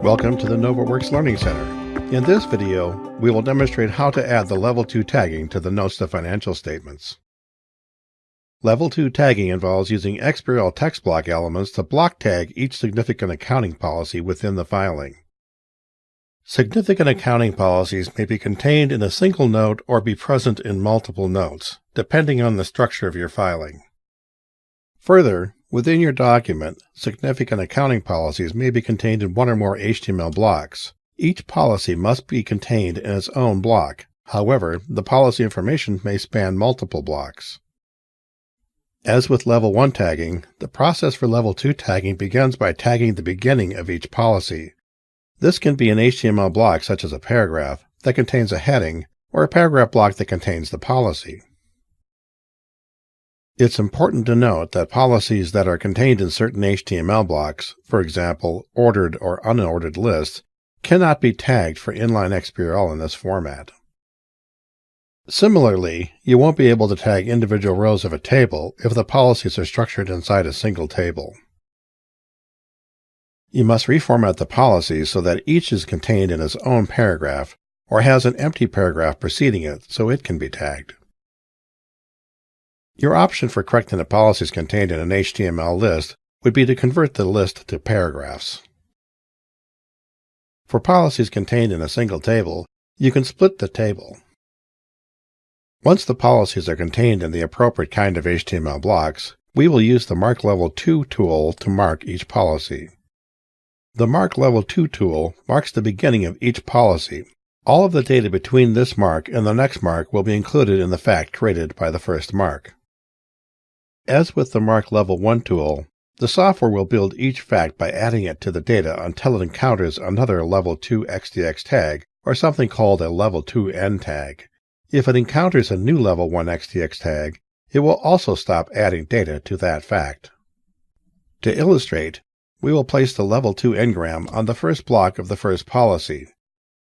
Welcome to the Novaworks Learning Center. In this video, we will demonstrate how to add the Level 2 tagging to the notes to financial statements. Level 2 tagging involves using XBRL text block elements to block tag each significant accounting policy within the filing. Significant accounting policies may be contained in a single note or be present in multiple notes, depending on the structure of your filing. Further, within your document, significant accounting policies may be contained in one or more HTML blocks. Each policy must be contained in its own block. However, the policy information may span multiple blocks. As with Level 1 tagging, the process for Level 2 tagging begins by tagging the beginning of each policy. This can be an HTML block such as a paragraph that contains a heading, or a paragraph block that contains the policy. It's important to note that policies that are contained in certain HTML blocks, for example, ordered or unordered lists, cannot be tagged for inline XBRL in this format. Similarly, you won't be able to tag individual rows of a table if the policies are structured inside a single table. You must reformat the policies so that each is contained in its own paragraph or has an empty paragraph preceding it so it can be tagged. Your option for correcting the policies contained in an HTML list would be to convert the list to paragraphs. For policies contained in a single table, you can split the table. Once the policies are contained in the appropriate kind of HTML blocks, we will use the Mark Level 2 tool to mark each policy. The Mark Level 2 tool marks the beginning of each policy. All of the data between this mark and the next mark will be included in the fact created by the first mark. As with the Mark Level 1 tool, the software will build each fact by adding it to the data until it encounters another Level 2 XDX tag, or something called a Level 2 N tag. If it encounters a new Level 1 XDX tag, it will also stop adding data to that fact. To illustrate, we will place the Level 2 Engram on the first block of the first policy.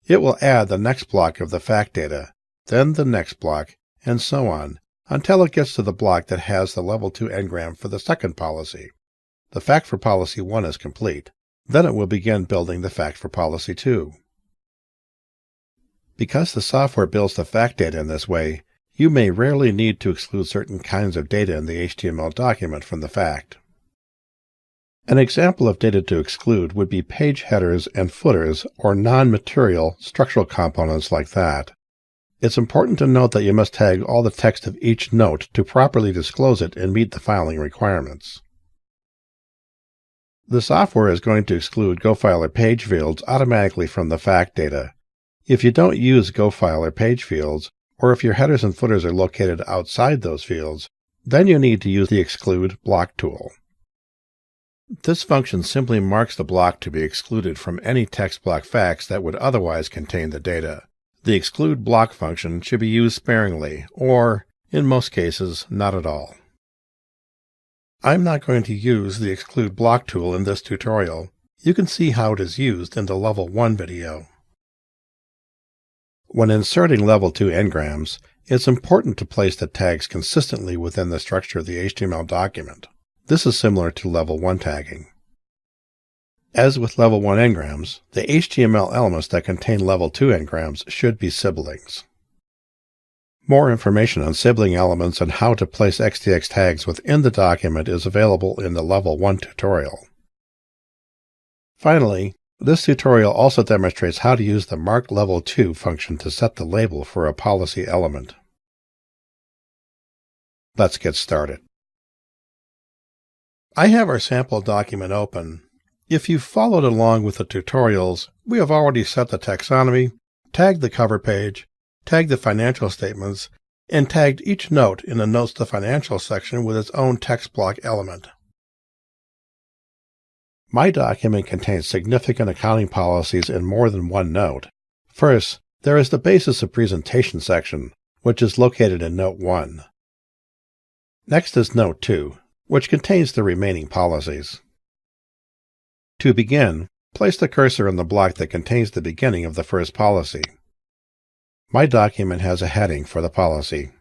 It will add the next block of the fact data, then the next block, and so on, until it gets to the block that has the Level 2 Engram for the second policy. The fact for Policy 1 is complete. Then it will begin building the fact for Policy 2. Because the software builds the fact data in this way, you may rarely need to exclude certain kinds of data in the HTML document from the fact. An example of data to exclude would be page headers and footers or non-material structural components like that. It's important to note that you must tag all the text of each note to properly disclose it and meet the filing requirements. The software is going to exclude GoFile or page fields automatically from the fact data. If you don't use GoFile or page fields, or if your headers and footers are located outside those fields, then you need to use the Exclude Block tool. This function simply marks the block to be excluded from any text block facts that would otherwise contain the data. The Exclude Block function should be used sparingly, or, in most cases, not at all. I'm not going to use the Exclude Block tool in this tutorial. You can see how it is used in the Level 1 video. When inserting Level 2 Engrams, it's important to place the tags consistently within the structure of the HTML document. This is similar to Level 1 tagging. As with Level 1 Engrams, the HTML elements that contain Level 2 Engrams should be siblings. More information on sibling elements and how to place XDX tags within the document is available in the Level 1 tutorial. Finally, this tutorial also demonstrates how to use the Mark Level 2 function to set the label for a policy element. Let's get started. I have our sample document open. If you've followed along with the tutorials, we have already set the taxonomy, tagged the cover page, tagged the financial statements, and tagged each note in the Notes to Financial section with its own text block element. My document contains significant accounting policies in more than one note. First, there is the Basis of Presentation section, which is located in Note 1. Next is Note 2, which contains the remaining policies. To begin, place the cursor on the block that contains the beginning of the first policy. My document has a heading for the policy.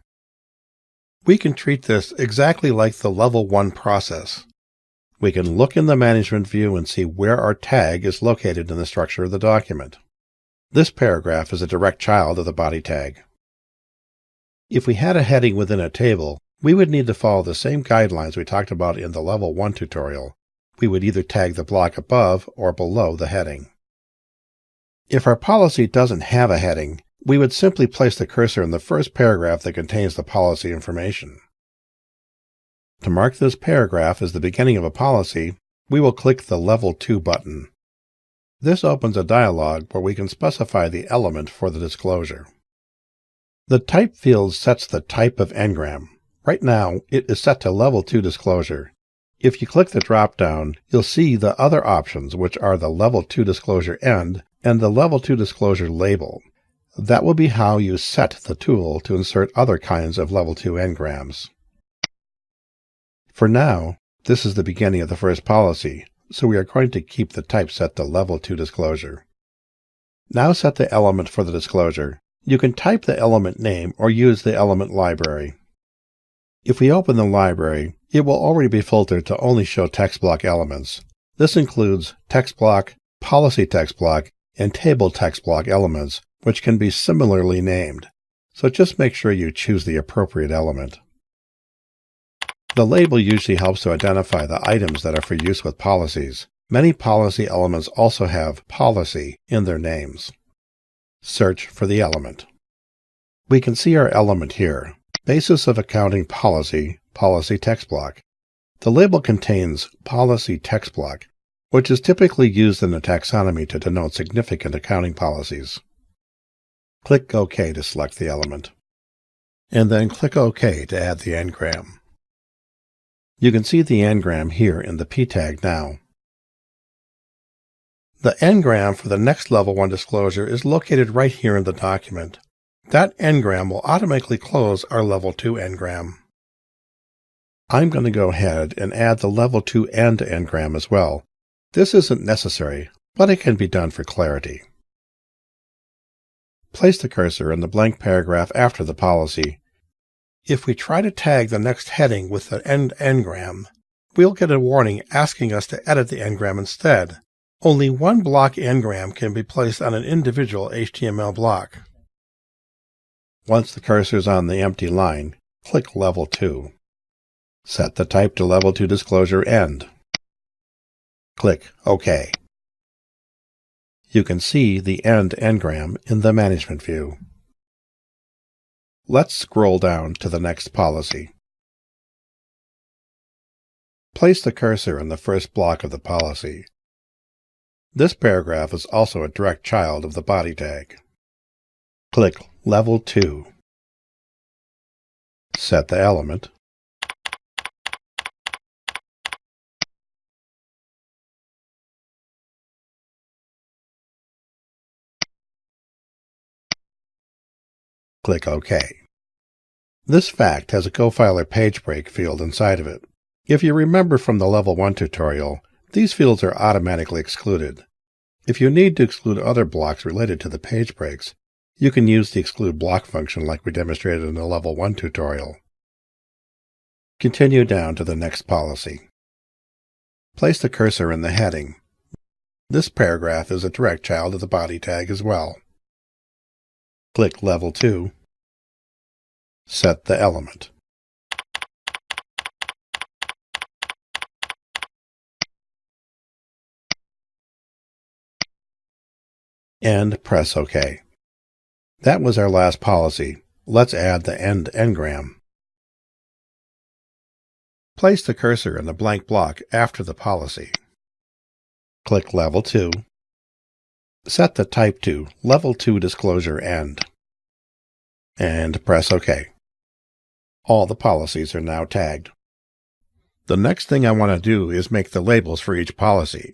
We can treat this exactly like the Level 1 process. We can look in the management view and see where our tag is located in the structure of the document. This paragraph is a direct child of the body tag. If we had a heading within a table, we would need to follow the same guidelines we talked about in the Level 1 tutorial. We would either tag the block above or below the heading. If our policy doesn't have a heading, we would simply place the cursor in the first paragraph that contains the policy information. To mark this paragraph as the beginning of a policy, we will click the Level 2 button. This opens a dialog where we can specify the element for the disclosure. The Type field sets the type of engram. Right now, it is set to Level 2 disclosure. If you click the drop-down, you'll see the other options, which are the Level 2 disclosure end and the Level 2 disclosure label. That will be how you set the tool to insert other kinds of Level 2 engrams. For now, this is the beginning of the first policy, so we are going to keep the type set to Level 2 disclosure. Now set the element for the disclosure. You can type the element name or use the element library. If we open the library, it will already be filtered to only show text block elements. This includes text block, policy text block, and table text block elements, which can be similarly named. So just make sure you choose the appropriate element. The label usually helps to identify the items that are for use with policies. Many policy elements also have policy in their names. Search for the element. We can see our element here. Basis of Accounting Policy, Policy Text Block. The label contains Policy Text Block, which is typically used in a taxonomy to denote significant accounting policies. Click OK to select the element, and then click OK to add the engram. You can see the engram here in the P tag now. The engram for the next Level 1 disclosure is located right here in the document. That engram will automatically close our Level 2 engram. I'm going to go ahead and add the Level 2 end engram as well. This isn't necessary, but it can be done for clarity. Place the cursor in the blank paragraph after the policy. If we try to tag the next heading with the end engram, we'll get a warning asking us to edit the engram instead. Only one block engram can be placed on an individual HTML block. Once the cursor is on the empty line, click Level 2. Set the type to Level 2 disclosure end. Click OK. You can see the end engram in the management view. Let's scroll down to the next policy. Place the cursor in the first block of the policy. This paragraph is also a direct child of the body tag. Click Level 2. Set the element. Click OK. This fact has a GoFiler page break field inside of it. If you remember from the Level 1 tutorial, these fields are automatically excluded. If you need to exclude other blocks related to the page breaks, you can use the exclude block function like we demonstrated in the Level 1 tutorial. Continue down to the next policy. Place the cursor in the heading. This paragraph is a direct child of the body tag as well. Click Level 2. Set the element. And press OK. That was our last policy. Let's add the end engram. Place the cursor in the blank block after the policy. Click Level 2. Set the type to Level 2 disclosure end. And press OK. All the policies are now tagged. The next thing I want to do is make the labels for each policy.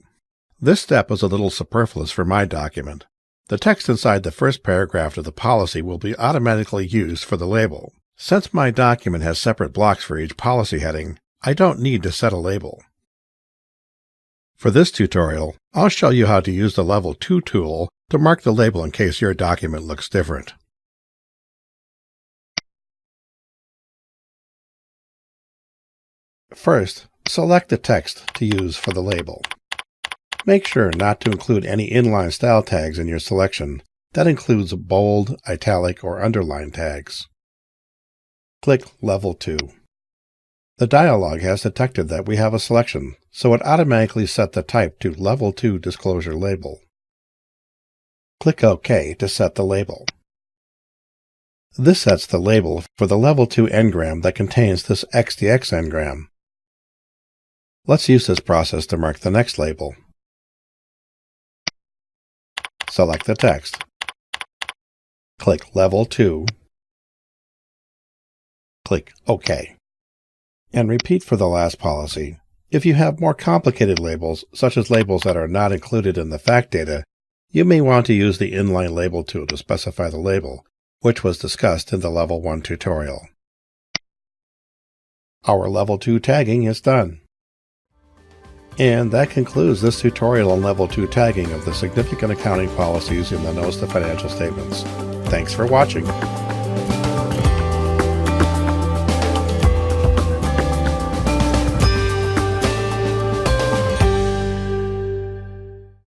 This step is a little superfluous for my document. The text inside the first paragraph of the policy will be automatically used for the label. Since my document has separate blocks for each policy heading, I don't need to set a label. For this tutorial, I'll show you how to use the Level 2 tool to mark the label in case your document looks different. First, Select the text to use for the label. Make sure not to include any inline style tags in your selection. That includes bold, italic, or underline tags. Click Level 2. The dialog has detected that we have a selection, so it automatically set the type to Level 2 Disclosure Label. Click OK to set the label. This sets the label for the Level 2 engram that contains this XDX engram. Let's use this process to mark the next label. Select the text. Click Level 2. Click OK. And repeat for the last policy. If you have more complicated labels, such as labels that are not included in the fact data, you may want to use the inline label tool to specify the label, which was discussed in the Level 1 tutorial. Our Level 2 tagging is done. And that concludes this tutorial on Level 2 tagging of the significant accounting policies in the Notes to Financial Statements. Thanks for watching.